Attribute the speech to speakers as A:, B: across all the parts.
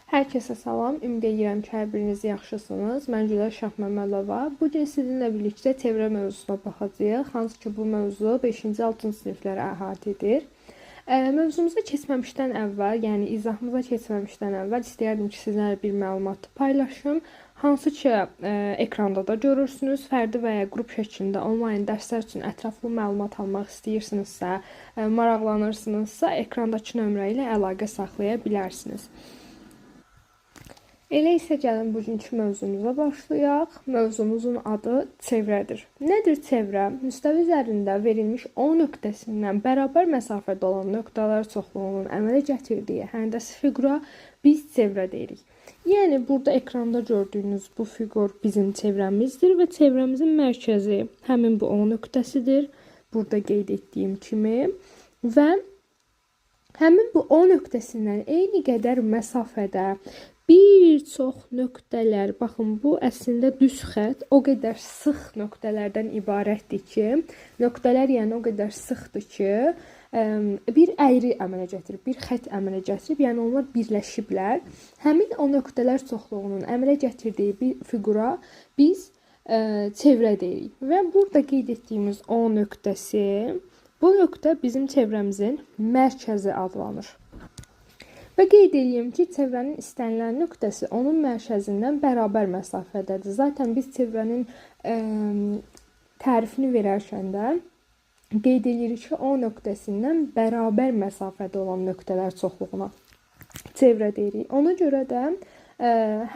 A: Hər kəsə salam, ümid edirəm ki, hər biriniz yaxşısınız. Mən Gülər Şahməmmədova. Bu gün sizinlə birlikdə tevrə mövzusuna baxacağıq. Hansı ki, bu mövzu 5-ci, 6-cı sinifləri əhatə edir. Mövzumuza keçməmişdən əvvəl, yəni izahımıza keçməmişdən əvvəl istəyərdim ki, sizlərlə bir məlumat paylaşım. Hansı ki, ekranda da görürsünüz. Fərdi və ya qrup şəklində onlayn dərslər üçün ətraflı məlumat almaq istəyirsinizsə, maraqlanırsınızsa, ekrandakı nömrə ilə əlaqə saxlaya bilərsiniz. Elə isə gəlin bugünkü mövzumuza başlayaq. Mövzumuzun adı çevrədir. Nədir çevrə? Müstəvi üzərində verilmiş O nöqtəsindən bərabər məsafədə olan nöqtələr çoxluğunun əmələ gətirdiyi həndəsi fiqura biz çevrə deyirik. Yəni burada ekranda gördüyünüz bu fiqur bizim çevrəmizdir və çevrəmizin mərkəzi həmin bu O nöqtəsidir. Burada qeyd etdiyim kimi və həmin bu O nöqtəsindən eyni qədər məsafədə bir çox nöqtələr, baxın bu əslində düz xətt o qədər sıx nöqtələrdən ibarətdir ki, nöqtələr yəni o qədər sıxdır ki, bir əyri əmələ gətirib, bir xətt əmələ gətirib, yəni onlar birləşiblər. Həmin o nöqtələr çoxluğunun əmələ gətirdiyi bir fiqura biz çevrə deyirik. Və burada qeyd etdiyimiz O nöqtəsi, bu nöqtə bizim çevrəmizin mərkəzi adlanır. Və qeyd edeyim ki, çevrənin istənilən nöqtəsi onun mərkəzindən bərabər məsafədədir. Zaten biz çevrənin tərifini verərkən də qeyd edirik ki, O nöqtəsindən bərabər məsafədə olan nöqtələr çoxluğuna çevrə deyirik. Ona görə də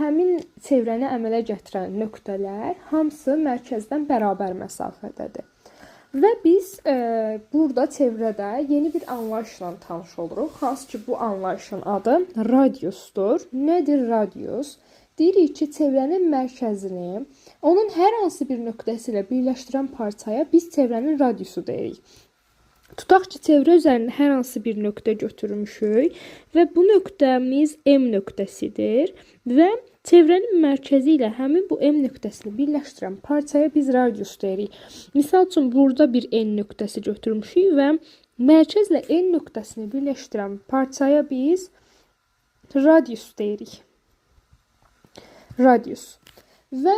A: həmin çevrəni əmələ gətirən nöqtələr hamısı mərkəzdən bərabər məsafədədir. Və biz burada çevrədə yeni bir anlayışla tanış oluruq. Hansı ki, bu anlayışın adı radiusdur. Nədir radius? Deyirik ki, çevrənin mərkəzini onun hər hansı bir nöqtəsi ilə birləşdirən parçaya biz çevrənin radiusu deyirik. Tutaq ki, çevrə üzərində hər hansı bir nöqtə götürmüşük və bu nöqtəmiz M nöqtəsidir və çevrənin mərkəzi ilə həmin bu M nöqtəsini birləşdirən parçaya biz radius deyirik. Misal üçün, burada bir N nöqtəsi götürmüşük və mərkəzlə N nöqtəsini birləşdirən parçaya biz radius deyirik. Radius. Və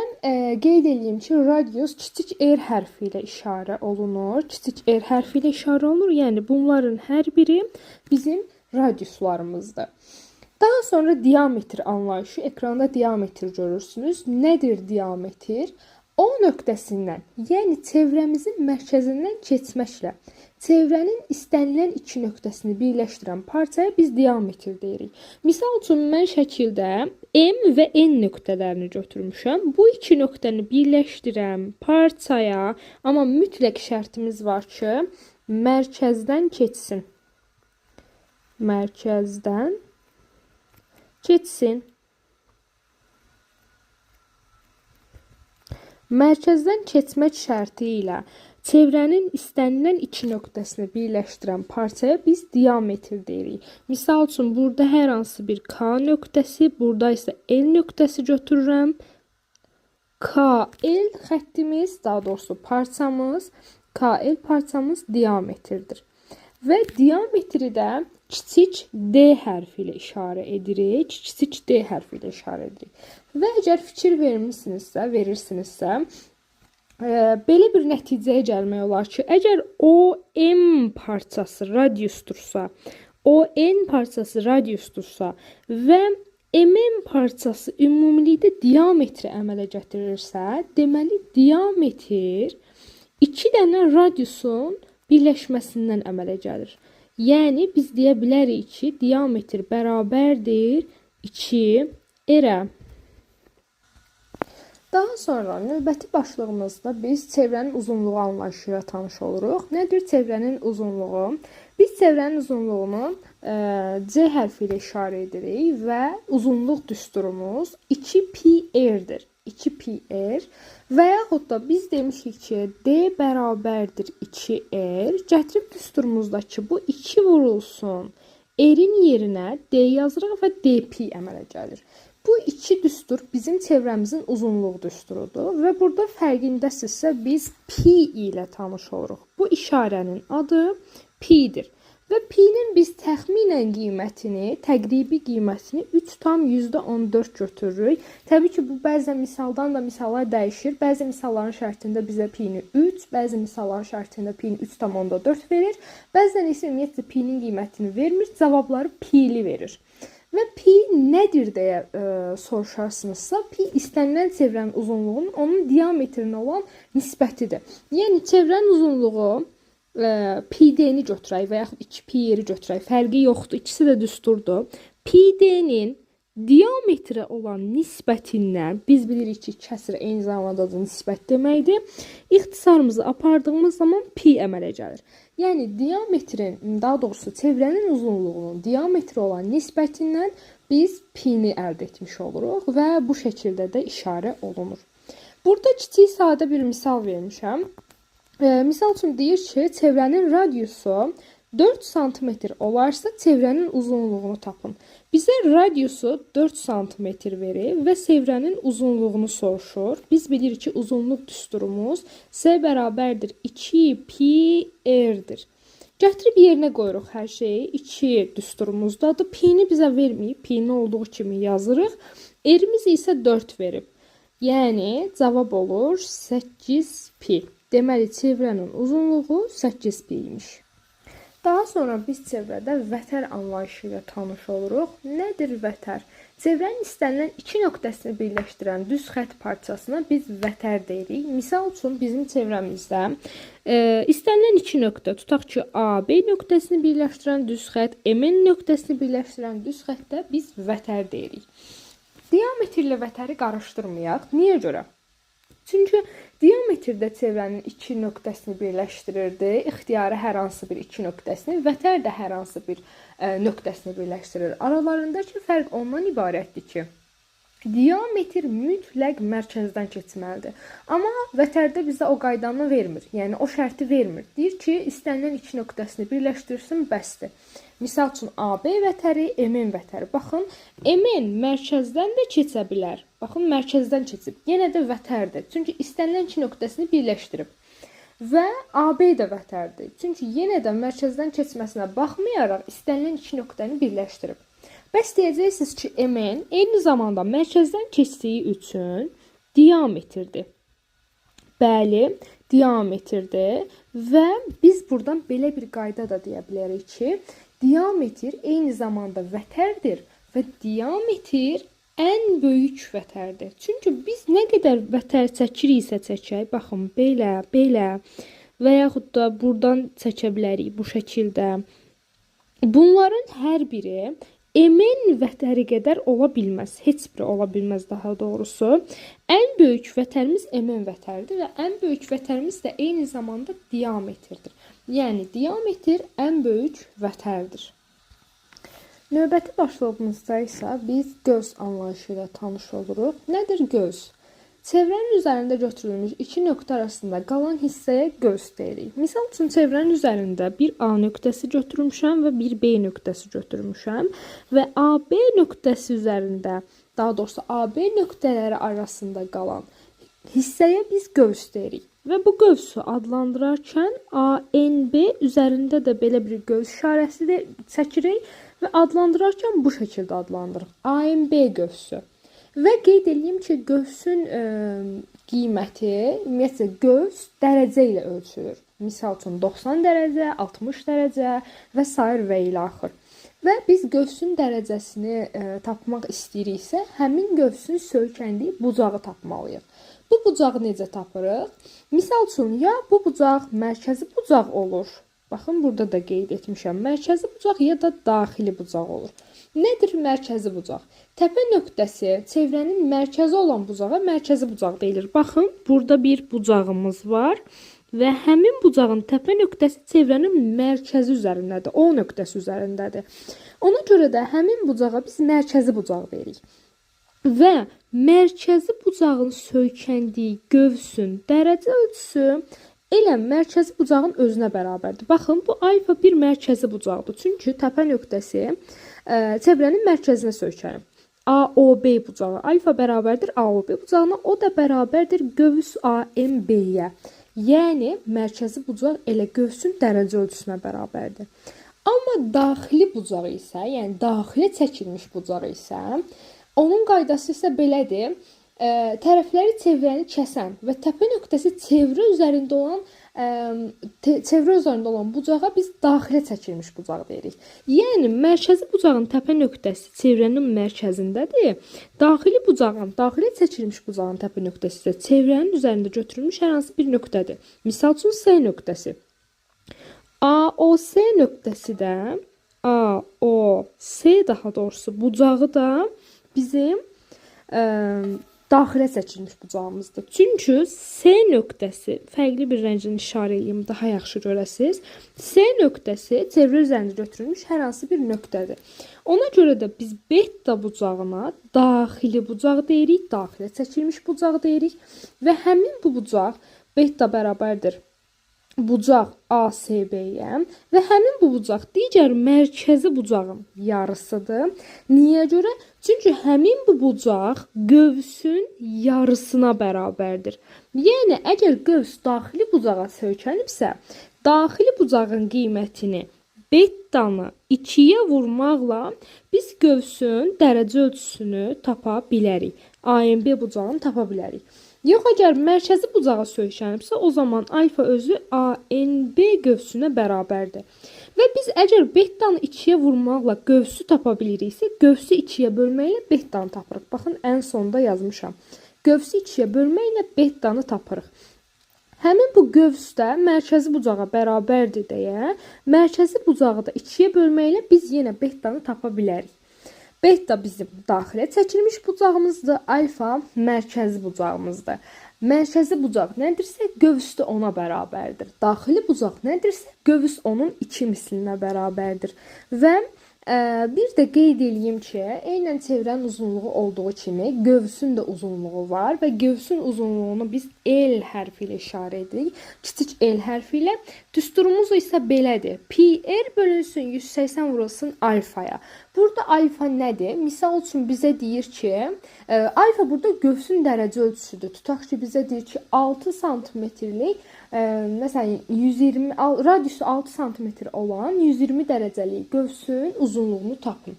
A: qeyd edeyim ki, radius kiçik R hərfi ilə işarə olunur. Kiçik R hərfi ilə işarə olunur. Yəni, bunların hər biri bizim radiuslarımızdır. Daha sonra diametr anlayışı. Ekranda diametr görürsünüz. Nədir diametr? O nöqtəsindən, yəni çevrəmizin mərkəzindən keçməklə çevrənin istənilən iki nöqtəsini birləşdirən parçaya biz diametr deyirik. Misal üçün, mən şəkildə M və N nöqtələrini götürmüşəm. Bu iki nöqtəni birləşdirən parçaya, amma mütləq şərtimiz var ki, mərkəzdən keçsin. Mərkəzdən keçsin. Mərkəzdən keçmək şərti ilə çevrənin istənilən iki nöqtəsini birləşdirən parçaya biz diametr deyirik. Misal üçün, burada hər hansı bir K nöqtəsi, burada isə L nöqtəsi götürürəm. KL xəttimiz, daha doğrusu parçamız, KL parçamız diametrdir. Və diametri də kiçik D hərfi ilə işarə edirik. Kiçik D hərfi ilə işarə edirik. Və əgər fikir verirsinizsə, belə bir nəticəyə gəlmək olar ki, əgər OM parçası radiusdursa, ON parçası radiusdursa və MM parçası ümumilikdə diametri əmələ gətirirsə, deməli diametr iki dənə radiusun birləşməsindən əmələ gəlir. Yəni, biz deyə bilərik ki, diametr bərabərdir 2R-ə. Daha sonra növbəti başlığımızda biz çevrənin uzunluğu anlayışı ilə tanış oluruq. Nədir çevrənin uzunluğu? Biz çevrənin uzunluğunu C hərfi ilə işarə edirik və uzunluq düsturumuz 2πr-dir. 2πr və yaxud da biz demişik ki, D bərabərdir 2R. Gətirib düsturumuzdakı bu 2 vurulsun. R-in yerinə D yazırıq və dp əmələ gəlir. Bu iki düstur bizim çevrəmizin uzunluq düsturudur və burada fərqindəsinizsə biz pi ilə tanış oluruq. Bu işarənin adı pi'dir. Və pi-nin biz təxminən qiymətini, təqribi qiymətini 3,14 götürürük. Təbii ki, bu bəzən misaldan da misala dəyişir. Bəzi misalların şərtində bizə pi-ni 3, bəzi misalların şərtində pi-ni 3,4 verir. Bəzən isə ümumiyyətlə pi-nin qiymətini vermir, cavabları pi-li verir. Və pi nədir deyə soruşarsınızsa, pi istənilən çevrənin uzunluğunun onun diametrinə olan nisbətidir. Yəni çevrənin uzunluğu PD-ni götürək və yaxud 2pi yeri götürək. Fərqi yoxdur, ikisi də düsturdur. PD-nin diametrə olan nisbətindən biz bilirik ki, kəsr eyni zamanda da nisbət deməkdir. İxtisarımızı apardığımız zaman pi əmələ gəlir. Yəni diametrin, daha doğrusu çevrənin uzunluğunun diametri olan nisbətindən biz pi-ni əldə etmiş oluruq və bu şəkildə də işarə olunur. Burada kiçik sadə bir misal vermişəm. Misal üçün deyir ki, çevrənin radiusu 4 sm olarsa çevrənin uzunluğunu tapın. Bizə radiusu 4 sm verir və çevrənin uzunluğunu soruşur. Biz bilirik ki, uzunluq düsturumuz S bərabərdir 2pi r-dir. Gətirib yerinə qoyuruq hər şeyi. 2 düsturumuzdadır. Pi-ni bizə verməyib. Pi-ni olduğu kimi yazırıq. R-imiz isə 4 verib. Yəni cavab olur 8pi. Deməli, çevrənin uzunluğu 8pi imiş. Daha sonra biz çevrədə vətər anlayışı ilə tanış oluruq. Nədir vətər? Çevrənin istənilən iki nöqtəsini birləşdirən düz xətt parçasına biz vətər deyirik. Misal üçün bizim çevrəmizdə istənilən iki nöqtə, tutaq ki, A, B nöqtəsini birləşdirən düz xətt, MN nöqtəsini birləşdirən düz xəttə biz vətər deyirik. Diametrlə vətəri qarışdırmayaq. Niyə görə? Çünki diametrdə çevrənin iki nöqtəsini birləşdirirdi. İxtiyarı hər hansı bir iki nöqtəsini, vətər də hər hansı bir nöqtəsini birləşdirir. Aralarındakı fərq ondan ibarətdir ki, diametr mütləq mərkəzdən keçməlidir. Amma vətərdə bizə o qaydanı vermir. Yəni o şərti vermir. Deyir ki, istənilən iki nöqtəsini birləşdirsin, bəsdir. Misal üçün AB vətəri, MN vətəri. Baxın, MN mərkəzdən də keçə bilər. Baxın, mərkəzdən keçib. Yenə də vətərdir. Çünki istənilən iki nöqtəsini birləşdirib. Və AB də vətərdir. Çünki yenə də mərkəzdən keçməsinə baxmayaraq istənilən iki nöqtəni birləşdirib. Bəs deyəcəksiniz ki, MN eyni zamanda mərkəzdən keçdiyi üçün diametrdir. Bəli, diametrdir və biz buradan belə bir qayda da deyə bilərik ki, diametr eyni zamanda vətərdir və diametr ən böyük vətərdir. Çünki biz nə qədər vətər çəkiriksə çəkək, baxın, belə, belə və yaxud da buradan çəkə bilərik bu şəkildə. Bunların hər biri MN vətəri qədər ola bilməz. Heç biri ola bilməz daha doğrusu. Ən böyük vətərimiz MN vətəridir və ən böyük vətərimiz də eyni zamanda diametrdir. Yəni diametr ən böyük vətərdir. Növbəti başlığımızda isə biz göz anlayışı ilə tanış oluruq. Nədir göz? Çevrənin üzərində götürülmüş iki nöqtə arasında qalan hissəyə göz deyirik. Misal üçün çevrənin üzərində bir A nöqtəsi götürmüşəm və bir B nöqtəsi götürmüşəm və AB nöqtəsi üzərində, daha doğrusu AB nöqtələri arasında qalan hissəyə biz göz deyirik. Və bu qövsü adlandırarkən ANB üzərində də belə bir göz işarəsi də çəkirik və adlandırarkən bu şəkildə adlandırırıq. ANB qövsü. Və qeyd edeyim ki, qövsün qiyməti, ümumiyyətlə göz dərəcə ilə ölçülür. Misal üçün 90 dərəcə, 60 dərəcə və sair və ilə axır. Və biz qövsün dərəcəsini tapmaq istəyiriksə, həmin qövsün söykəndiyi bucağı tapmalıyıq. Bu bucağı necə tapırıq? Misal üçün, ya bu bucaq mərkəzi bucaq olur. Baxın, burada da qeyd etmişəm. Mərkəzi bucaq ya da daxili bucaq olur. Nədir mərkəzi bucaq? Təpə nöqtəsi çevrənin mərkəzi olan bucağa mərkəzi bucaq deyilir. Baxın, burada bir bucağımız var və həmin bucağın təpə nöqtəsi çevrənin mərkəzi üzərindədir. O nöqtəsi üzərindədir. Ona görə də həmin bucağa biz mərkəzi bucaq deyirik. Və mərkəzi bucağın söykəndiyi qövsün dərəcə ölçüsü elə mərkəzi bucağın özünə bərabərdir. Baxın, bu alfa bir mərkəzi bucaqdır. Çünki təpə nöqtəsi çevrənin mərkəzinə söykənir. AOB bucağı alfa bərabərdir AOB bucağına, o da bərabərdir qövs AMB-yə. Yəni, mərkəzi bucaq elə qövsün dərəcə ölçüsünə bərabərdir. Amma daxili bucaq isə, yəni daxilə çəkilmiş bucaq isə, onun qaydası isə belədir. Tərəfləri çevrəni kəsən və təpə nöqtəsi çevrə üzərində olan bucağa biz daxilə çəkilmiş bucaq deyirik. Yəni mərkəzi bucağın təpə nöqtəsi çevrənin mərkəzindədir. Daxilə çəkilmiş bucağın təpə nöqtəsi isə çevrənin üzərində götürülmüş hər hansı bir nöqtədir. Misal üçün S nöqtəsi. AOS nöqtəsi də AOS daha doğrusu bucağı da bizim daxilə çəkilmiş bucağımızdır. Çünki S nöqtəsi, fərqli bir rənglə işarə edeyim, daha yaxşı görəsiniz. S nöqtəsi çevrə üzərində götürülmüş hər hansı bir nöqtədir. Ona görə də biz beta bucağına daxili bucaq deyirik, daxilə çəkilmiş bucaq deyirik və həmin bu bucaq beta bərabərdir bucaq ASB-yə və həmin bu bucaq digər mərkəzi bucağın yarısıdır. Niyə görə? Çünki həmin bu bucaq qövsün yarısına bərabərdir. Yəni əgər qövs daxili bucağa söykənibsə, daxili bucağın qiymətini betanı 2-yə vurmaqla biz qövsün dərəcə ölçüsünü tapa bilərik. AMB bucağını tapa bilərik. Yox, əgər mərkəzi bucağa söykənibsə, o zaman alfa özü ANB qövsünə bərabərdir. Və biz əgər betanı 2-yə vurmaqla qövsü tapa biliriksə, qövsü 2-yə bölməklə betanı tapırıq. Baxın, ən sonda yazmışam. Qövsü 2-yə bölməklə betanı tapırıq. Həmin bu qövs də mərkəzi bucağa bərabərdir deyə, mərkəzi bucağı da 2-yə bölməklə biz yenə betanı tapa bilərik. Beta bizim daxilə çəkilmiş bucağımızdır, alfa mərkəzi bucağımızdır. Mərkəzi bucaq nədirsə, qövs də ona bərabərdir. Daxili bucaq nədirsə, qövs onun 2 mislinə bərabərdir. Və bir də qeyd edeyim ki, eynən çevrənin uzunluğu olduğu kimi qövsün də uzunluğu var və qövsün uzunluğunu biz L hərfi ilə işarə edirik. Kiçik L hərfi ilə. Düsturumuz isə belədir. PR bölünsün 180 vurulsun alfaya. Burada alfa nədir? Misal üçün bizə deyir ki, alfa burada qövsün dərəcə ölçüsüdür. Tutaq ki, bizə deyir ki, 6 santimetrlik, məsələn, 120, radiusu 6 santimetr olan 120 dərəcəlik qövsün uzunluğunu tapın.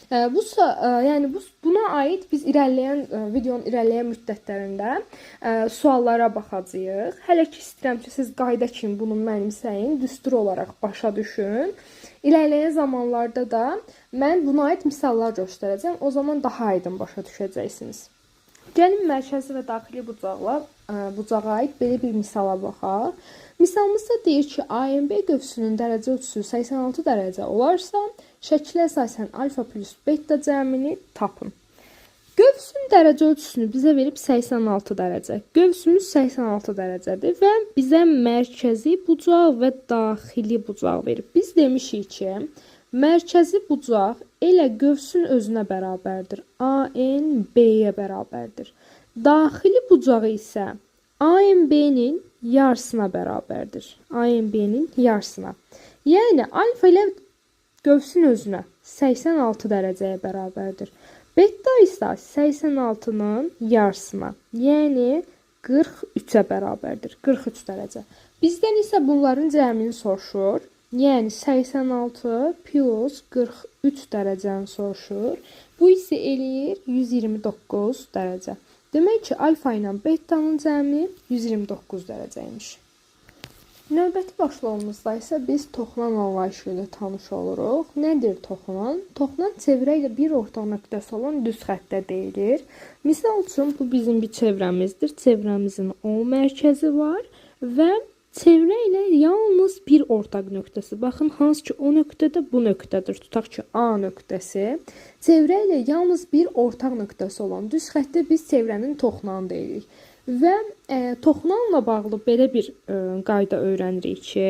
A: Yəni buna aid biz videonun irəliləyən müddətlərində suallara baxacağıq. Hələ ki istəyirəm ki, siz qayda kimi bunu mənimsəyin, düstur olaraq başa düşün. İlerleyen zamanlarda da mən buna aid misallar göstərəcəm. O zaman daha aydın başa düşəcəksiniz. Gəlin mərkəzi və daxili bucağa aid belə bir misala baxaq. Misalımızda deyir ki, AMB qövsünün dərəcə ölçüsü 86 dərəcə olarsa, şəkilə əsasən alfa plus beta cəmini tapın. Qövsün dərəcə ölçüsünü bizə verib 86 dərəcə. Qövsümüz 86 dərəcədir və bizə mərkəzi bucaq və daxili bucaq verib. Biz demişik ki, mərkəzi bucaq elə qövsün özünə bərabərdir. ANB-yə bərabərdir. Daxili bucaq isə ANB-nin yarısına bərabərdir. ANB-nin yarısına. Yəni alfa ilə qövsün özünə 86 dərəcəyə bərabərdir. Beta isə 86-nın yarısına, yəni 43-ə bərabərdir. 43 dərəcə. Bizdən isə bunların cəmini soruşur. Yəni 86 plus 43 dərəcəni soruşur. Bu isə eləyir 129 dərəcə. Demək ki, alfa ilə betanın cəmi 129 dərəcəymiş. Növbəti başlığımızda isə biz toxunan anlayışı ilə tanış oluruq. Nədir toxunan? Toxunan çevrə ilə bir ortaq nöqtəsi olan düz xəttə deyilir. Misal üçün, bu bizim bir çevrəmizdir. Çevrəmizin O mərkəzi var və çevrə ilə yalnız bir ortaq nöqtəsi. Baxın, hansı ki o nöqtədə bu nöqtədir. Tutaq ki A nöqtəsi. Çevrə ilə yalnız bir ortaq nöqtəsi olan düz xəttə biz çevrənin toxunanı deyirik. Və toxunanla bağlı belə bir qayda öyrənirik ki,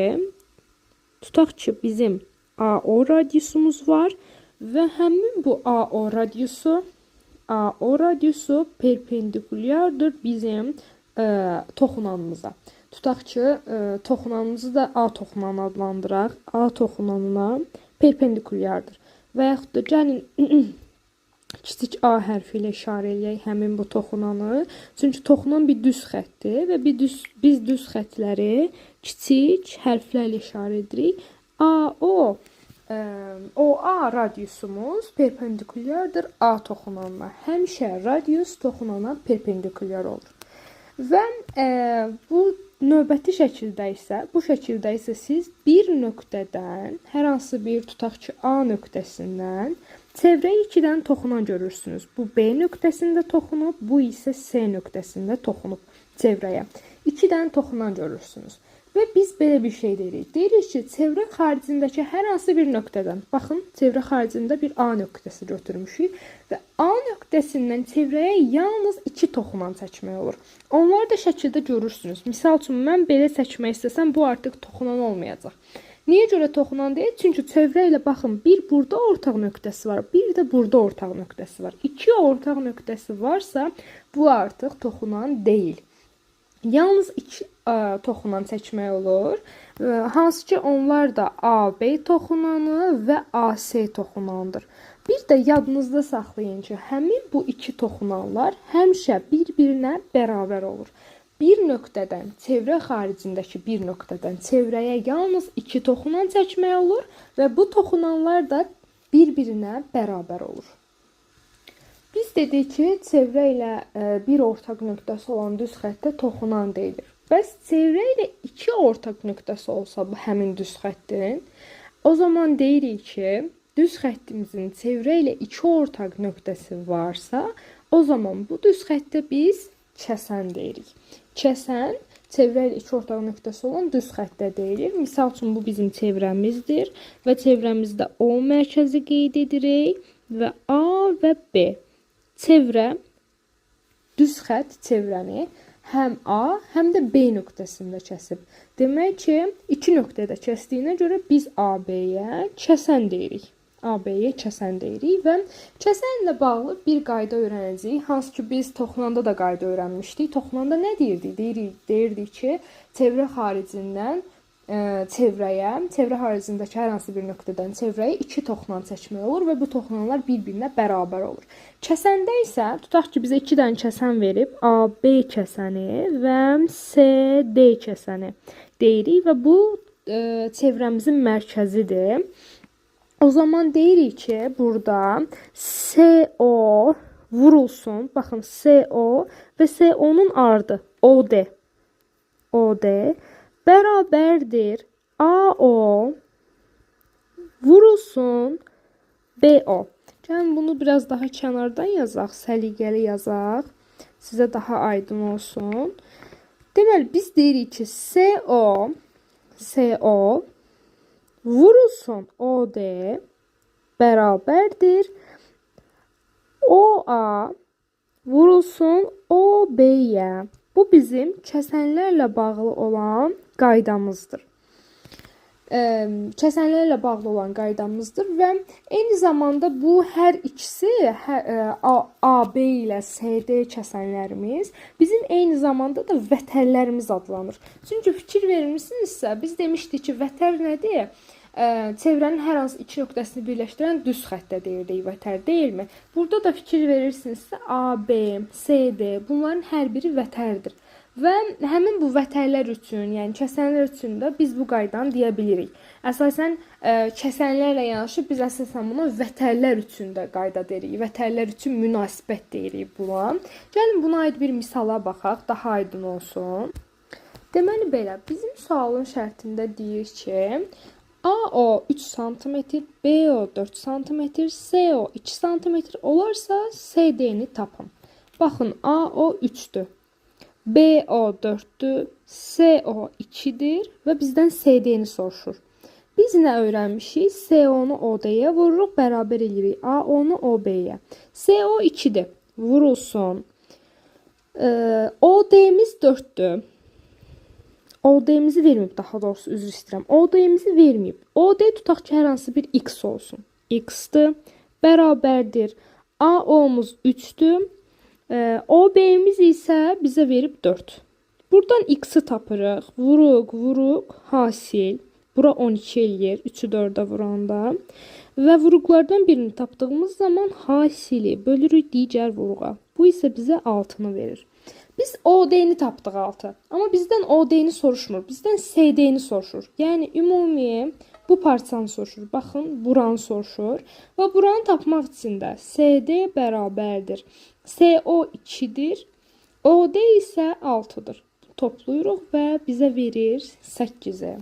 A: tutaq ki bizim AO radiusumuz var və həmin bu AO radiusu perpendikulyardır bizim toxunanımıza. Tutaq ki toxunanımızı da A toxunanı adlandıraq. A toxunanına perpendikulyardır. Və yaxud da gəlin kiçik A hərfi ilə işarə eləyək həmin bu toxunanı. Çünki toxunan bir düz xəttdir və biz düz xəttləri kiçik hərflərlə işarə edirik. AO OA radiusumuz perpendikulyardır A toxunanına. Həmişə radius toxunana perpendikulyar olur. Və bu növbəti şəkildə isə, siz bir nöqtədən, hər hansı bir tutaq ki A nöqtəsindən çevrəyə 2-dən toxunan görürsünüz. Bu B nöqtəsində toxunub, bu isə C nöqtəsində toxunub çevrəyə. 2-dən toxunan görürsünüz. Və biz belə bir şey deyirik. Deyirik ki, çevrə xaricindəki hər hansı bir nöqtədən, baxın, çevrə xaricində bir A nöqtəsi götürmüşük və A nöqtəsindən çevrəyə yalnız 2 toxunan çəkmək olur. Onları da şəkildə görürsünüz. Misal üçün, mən belə çəkmək istəsəm, bu artıq toxunan olmayacaq. Niyə görə toxunan deyil? Çünki çevrə ilə baxın, bir burada ortaq nöqtəsi var, bir də burada ortaq nöqtəsi var. 2 ortaq nöqtəsi varsa, bu artıq toxunan deyil. Yalnız 2 toxunan çəkmək olur. Hansı ki, onlar da AB toxunanı və AC toxunandır. Bir də yadınızda saxlayın ki, həmin bu 2 toxunanlar həmişə bir-birinə bərabər olur. Bir nöqtədən, çevrə xaricindəki bir nöqtədən çevrəyə yalnız 2 toxunan çəkmək olur və bu toxunanlar da bir-birinə bərabər olur. Biz dedik ki, çevrə ilə bir ortaq nöqtəsi olan düz xəttə toxunan deyilir. Bəs çevrə ilə 2 ortaq nöqtəsi olsa bu həmin düz xəttin, o zaman deyirik ki, düz xəttimizin çevrə ilə 2 ortaq nöqtəsi varsa, o zaman bu düz xəttə biz kəsən deyirik. Kəsən çevrə ilə 2 ortaq nöqtəsi olan düz xəttə deyilir. Misal üçün, bu bizim çevrəmizdir və çevrəmizdə O mərkəzi qeyd edirik və A və B. Çevrə, düz xətt çevrəni həm A, həm də B nöqtəsində kəsib. Demək ki, 2 nöqtədə kəsdiyinə görə biz AB-yə kəsən deyirik. AB-yə kəsən deyirik və kəsənlə bağlı bir qayda öyrənəcəyik. Hansı ki, biz toxunanda da qayda öyrənmişdik. Toxunanda nə deyirdik? Deyirdik ki, çevrə xaricindən çevrəyə, çevrə xaricindəki hər hansı bir nöqtədən çevrəyə 2 toxunan çəkmək olur və bu toxunanlar bir-birinə bərabər olur. Kəsəndə isə, tutaq ki, bizə 2 dənə kəsən verib, AB kəsəni və CD kəsəni deyirik və bu çevrəmizin mərkəzidir. O zaman deyirik ki, burada CO vurulsun, baxın, CO və CO-nun ardı OD. OD bərabərdir AO vurulsun BO. Gəlin bunu biraz daha kənardan yazaq, səliqəli yazaq. Sizə daha aydın olsun. Deməli, biz deyirik ki, CO vurulsun OD bərabərdir OA vurulsun OB-yə. Bu bizim kəsənlərlə bağlı olan qaydamızdır. Kəsənlərlə bağlı olan qaydamızdır və eyni zamanda bu hər ikisi AB ilə CD kəsənlərimiz bizim eyni zamanda da vətərlərimiz adlanır. Çünki fikir vermişsinizsə, biz demişdik ki, vətər nədir? Çevrənin hər hansı 2 nöqtəsini birləşdirən düz xəttə deyirdik vətər, deyilmi? Burada da fikir verirsinizsə, AB, CD bunların hər biri vətərdir. Və həmin bu vətərlər üçün, yəni kəsənlər üçün də biz bu qaydanı deyə bilirik. Əsasən, kəsənlərlə yanaşı biz əsasən buna vətərlər üçün də qayda deyirik. Vətərlər üçün münasibət deyirik buna. Gəlin buna aid bir misala baxaq, daha aydın olsun. Deməli belə, bizim sualın şərtində deyir ki, AO 3 sm, BO 4 sm, CO 2 sm olarsa CD-ni tapın. Baxın, AO 3-dür. BO 4-dür, CO 2-dir və bizdən CD-ni soruşur. Biz nə öyrənmişik? CO-nu OD-yə vururuq, bərabər edirik AO-nu OB-yə. CO 2-dir, vurulsun. OD-miz 4-dür. OD-mizi verməyib, daha doğrusu üzr istəyirəm. OD-mizi verməyib. OD tutaq ki, hər hansı bir X olsun. X-dir, bərabərdir. AO-muz 3-dür. OB-miz isə bizə verib 4. Buradan X-i tapırıq. Vuruq, hasil. Bura 12 eləyir, 3-ü 4-ə vuranda. Və vuruqlardan birini tapdığımız zaman hasili bölürük digər vuruğa. Bu isə bizə 6-nı verir. Biz OD-ni tapdıq 6. Amma bizdən OD-ni soruşmur. Bizdən CD-ni soruşur. Yəni, ümumi bu parçanı soruşur. Baxın, buranı soruşur. Və buranı tapmaq üçün də CD bərabərdir. CO 2-dir. OD isə 6-dır. Toplayırıq və bizə verir 8-i.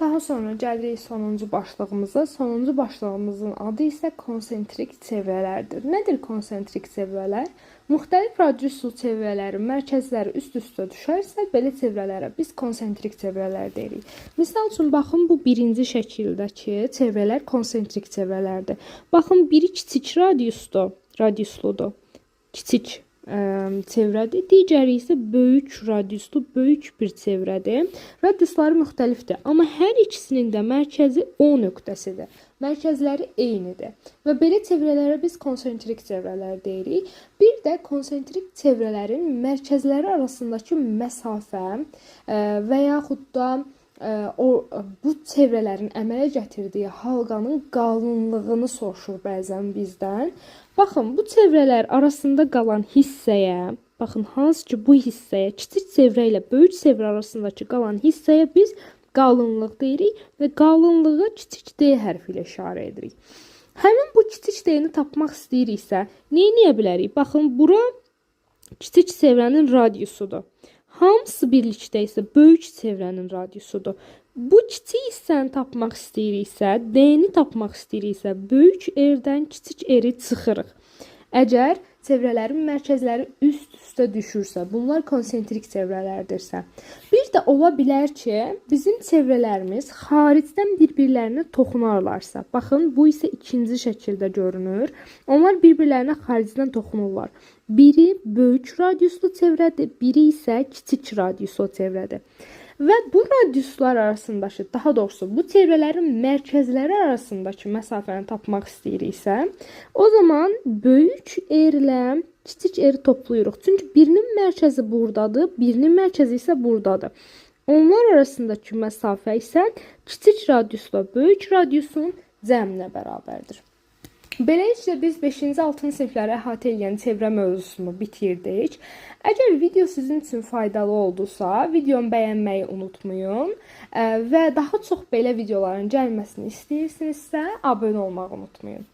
A: Daha sonra gəlirik sonuncu başlığımıza. Sonuncu başlığımızın adı isə konsentrik çevrələrdir. Nədir konsentrik çevrələr? Müxtəlif radiuslu çevrələrin mərkəzləri üst-üstə düşərsə, belə çevrələrə biz konsentrik çevrələr deyirik. Misal üçün, baxın, bu birinci şəkildəki çevrələr konsentrik çevrələrdir. Baxın, biri kiçik radiusludur. Kiçik çevrədir. Digəri isə böyük radiuslu, böyük bir çevrədir. Radiusları müxtəlifdir, amma hər ikisinin də mərkəzi O nöqtəsidir. Mərkəzləri eynidir. Və belə çevrələrə biz konsentrik çevrələr deyirik. Bir də konsentrik çevrələrin mərkəzləri arasındakı məsafə və yaxud da bu çevrələrin əmələ gətirdiyi halqanın qalınlığını soruşur bəzən bizdən. Baxın, bu çevrələr arasında qalan hissəyə, baxın, hansı ki bu hissəyə, kiçik çevrə ilə böyük çevrə arasındakı qalan hissəyə biz qalınlıq deyirik və qalınlığa kiçik D hərfi ilə işarə edirik. Həmin bu kiçik D-ni tapmaq istəyiriksə, nə edə bilərik? Baxın, bura kiçik çevrənin radiusudur. Hamısı birlikdə isə böyük çevrənin radiusudur. Bu kiçik hissəni tapmaq istəyiriksə, D-ni tapmaq istəyiriksə, böyük R-dən kiçik R-i çıxırıq. Əgər çevrələrin mərkəzləri üst-üstə düşürsə, bunlar konsentrik çevrələrdirsə. Bir də ola bilər ki, bizim çevrələrimiz xaricdən bir-birlərinə toxunarlarsa. Baxın, bu isə ikinci şəkildə görünür. Onlar bir-birlərinə xaricdən toxunurlar. Biri böyük radiuslu çevrədir, biri isə kiçik radiuslu çevrədir. Və bu radiuslar arasındakı, daha doğrusu bu çevrələrin mərkəzləri arasındakı məsafəni tapmaq istəyiriksə, o zaman böyük R ilə kiçik R toplayırıq. Çünki birinin mərkəzi buradadır, birinin mərkəzi isə buradadır. Onlar arasındakı məsafə isə kiçik radiusla böyük radiusun cəminə bərabərdir. Beləliklə biz 5-ci 6-cı sinifləri əhatə edən çevrə mövzusunu bitirdik. Əgər video sizin üçün faydalı oldusa, videomu bəyənməyi unutmayın və daha çox belə videoların gəlməsini istəyirsinizsə, abunə olmağı unutmayın.